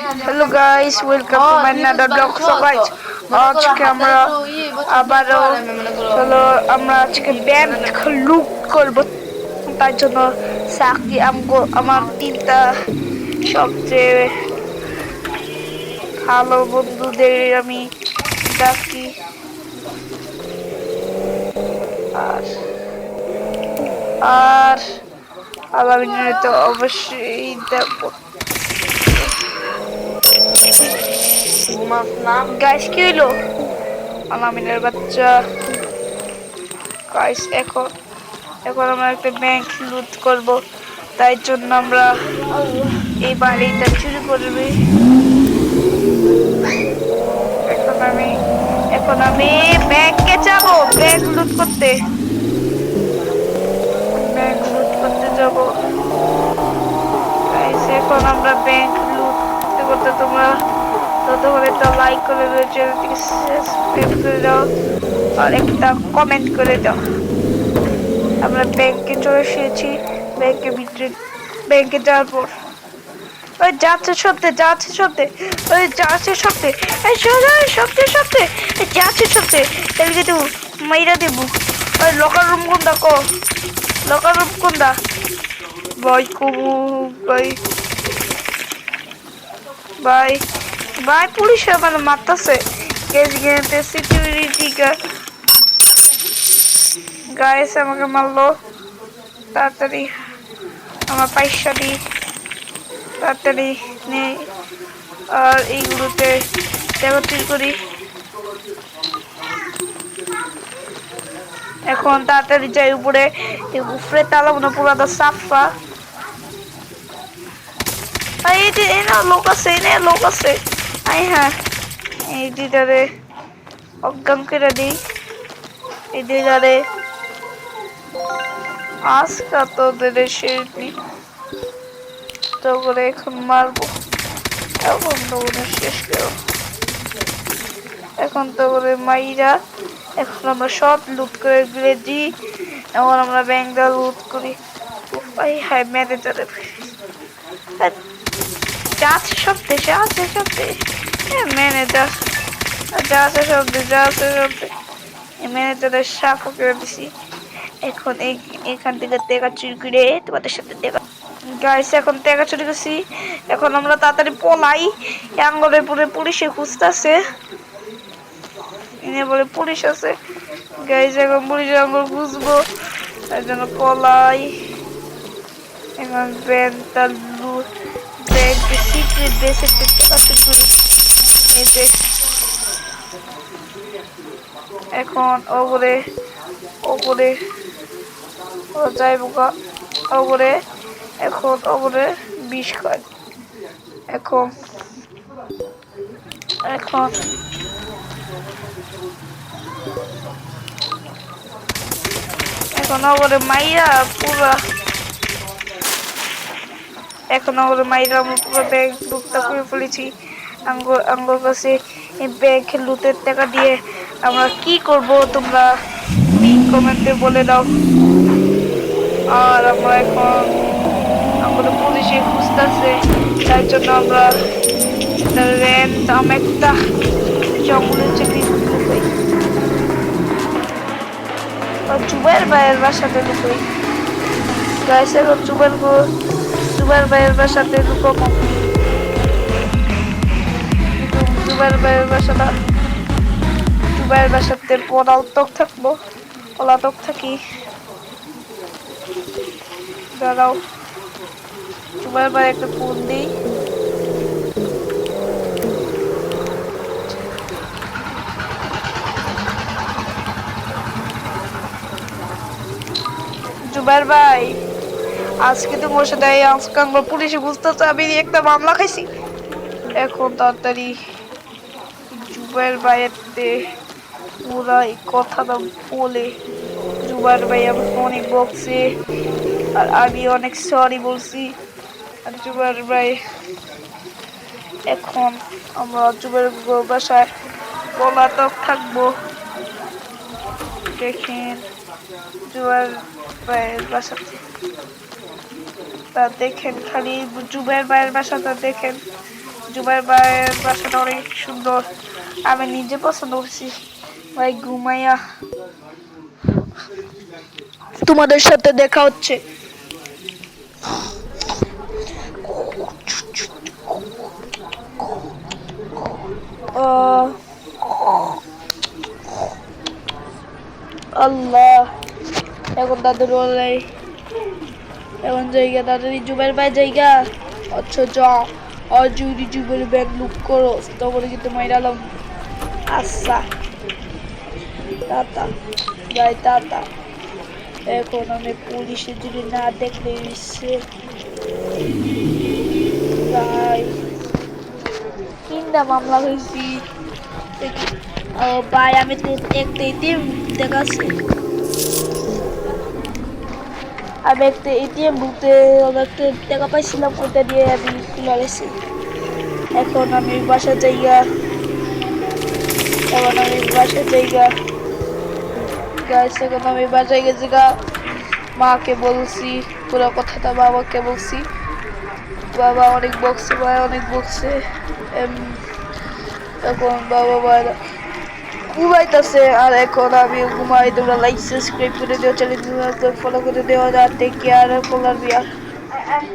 Hello guys, welcome to my another vlog. So guys, আজকে আমরা আবারও চলো আমরা আজকে ব্যাংক লুট করব। তার জন্য সাকি আমার তিনটা সবচেয়ে ভালো বন্ধুদের আমি ডাকি আর আর আলামিনের তো অবশ্যই দেখো। গাইস কি হইলো? আলামিনের বাচ্চা। গাইস এখন আমরা একটা ব্যাংক লুট করব, তাই জন্য আমরা এই বাড়িটা চুরি করবে। এখন আমি ব্যাংকে যাব, ব্যাংক লুট করতে যাব। গাইস এখন আমরা ব্যাংক লুট করতে তোমরা ততক্ষণে তো লাইক করে দাও, চ্যানেলটিকে সাবস্ক্রাইব করে দাও আর একটা কমেন্ট করে দাও। আমরা ব্যাংকে চলে এসেছি। ব্যাংকে যাওয়ার পর ওই যাচ্ছে সত্যি ওই যাচ্ছে সত্যি যাচ্ছে সত্যি এদিকে দেবো মাইরা দেবো। ওই লকার রুম কোনটা ভাই কবু ভাই পুলিশ আমার মারতেছে। সিকিউরিটি গাইস আমাকে মারলো। তাড়াতাড়ি আমার পয়সাটি তাড়াতাড়ি নেই আর এইগুলোতে দেবতির করি। এখন তাড়াতাড়ি যাই উপরে তালাবো না, পুরাটা সাফা। এই যে লোক আছে হ্যাঁ এই দিদারে অজ্ঞান করে দিই। এই দিদারে আজকা তোদের তো করে এখন মারবো। এখন তো শেষ করো। এখন তো করে মাইরা এখন আমরা সব লুট করে ফেলেছি। এখন আমরা ব্যাংকটা লুট করি। হাই ম্যানেজারে যাচ্ছে সব দেশে ম্যানেজার ম্যানেজারের সাফ করে দিছি। এখন এখান থেকে টেকা চুরি করে তোমাদের সাথে দেখা গাইস। এখন টেকা চুরি করছি। এখন আমরা তাড়াতাড়ি পলাই। আঙ্গলের পরে পুলিশে খুঁজতেছে, বলে পুলিশ আছে। গাইস এখন পুলিশের আঙ্গুল খুঁজবো, তার জন্য পলাই। এখন ব্যাংকটা লুট ব্যাংকে সিক্রেট বেসে টেকা চুরি করি। এই যে এখন ওপরে যাইব ওপরে। এখন ওপরে 20 খায়। এখন ওপরে মাইরা পুরা আমরা পুরো ব্যাংক লুটটা করে ফেলেছি। আঙ্গুর কাছে এই ব্যাংক লুটের টাকা দিয়ে আমরা কি করব তোমরা কমেন্টে বলে দাও। আর আমরা এখন আমাদের পুলিশে খুঁজতেছে, তার জন্য আমরা একটা জঙ্গলের চাকরি লুকাই। জুবের ভাইয়ের বাসাতে লুকাই। গাইস এখন জুবের ভাইয়ের বাসাতে লুকাবো। জুবের বাসাতে পলাতক থাকি। দাঁড়াও জুবের ভাই একটা ফোন দিই। জুবের ভাই আজকে তো মোর সাথে আজকে আমরা পুলিশে বুঝতেছে আমি একটা মামলা খাইছি। এখন তাড়াতাড়ি জুবের ভাইয়েরতে পুরা এই কথাটা বলে। জুবের ভাই আমাকে অনেক বকছে আর আমি অনেক সরি বলছি। আর জুবের ভাই এখন আমরা জুবের বাসায় পলাতক থাকবো। দেখেন জুবের ভাইয়ের বাসাতে তা দেখেন, খালি জুবের ভাইয়ের বাসাটা দেখেন জুবাইর ভাইয়ের বাসাটা অনেক সুন্দর, আমি নিজে পছন্দ করছি। ভাই ঘুমাইয়া তোমাদের সাথে দেখা হচ্ছে। আল্লাহ, এখন দাদুর বলে এখন জায়গা দাদুরি জুবের ভাই জায়গা। আচ্ছা যা, আর যদি জুবের ব্যাগ লুক করো তারপরে কিন্তু মাইরালাম। আচ্ছা টাটা, যাই টাটা। এখন আমি পুলিশে যদি না দেখলে ভাই তিনটা মামলা হয়েছি। ও ভাই আমি তো একটা এটিএম দেখাচ্ছি, আমি একটা এটিএম বুথে একটা টাকা পাইছিলাম, ওটা দিয়ে আমি লড়েছি। এখন আমি বাসার জায়গা, এখন আমি বাসার জায়গা গাইস, এখন আমি বাসায় গেছি গা। মাকে বলছি পুরো কথাটা, বাবাকে বলছি, বাবা অনেক বকছে, ভাই অনেক বকছে। এখন বাবা ভাই ঘুমাইতেছে, আর এখন আমি ঘুমাই। তোমরা লাইক সাবস্ক্রাইব করে দিও, চ্যানেল ফলো করে দিও। টেক কেয়ার, ফলো আর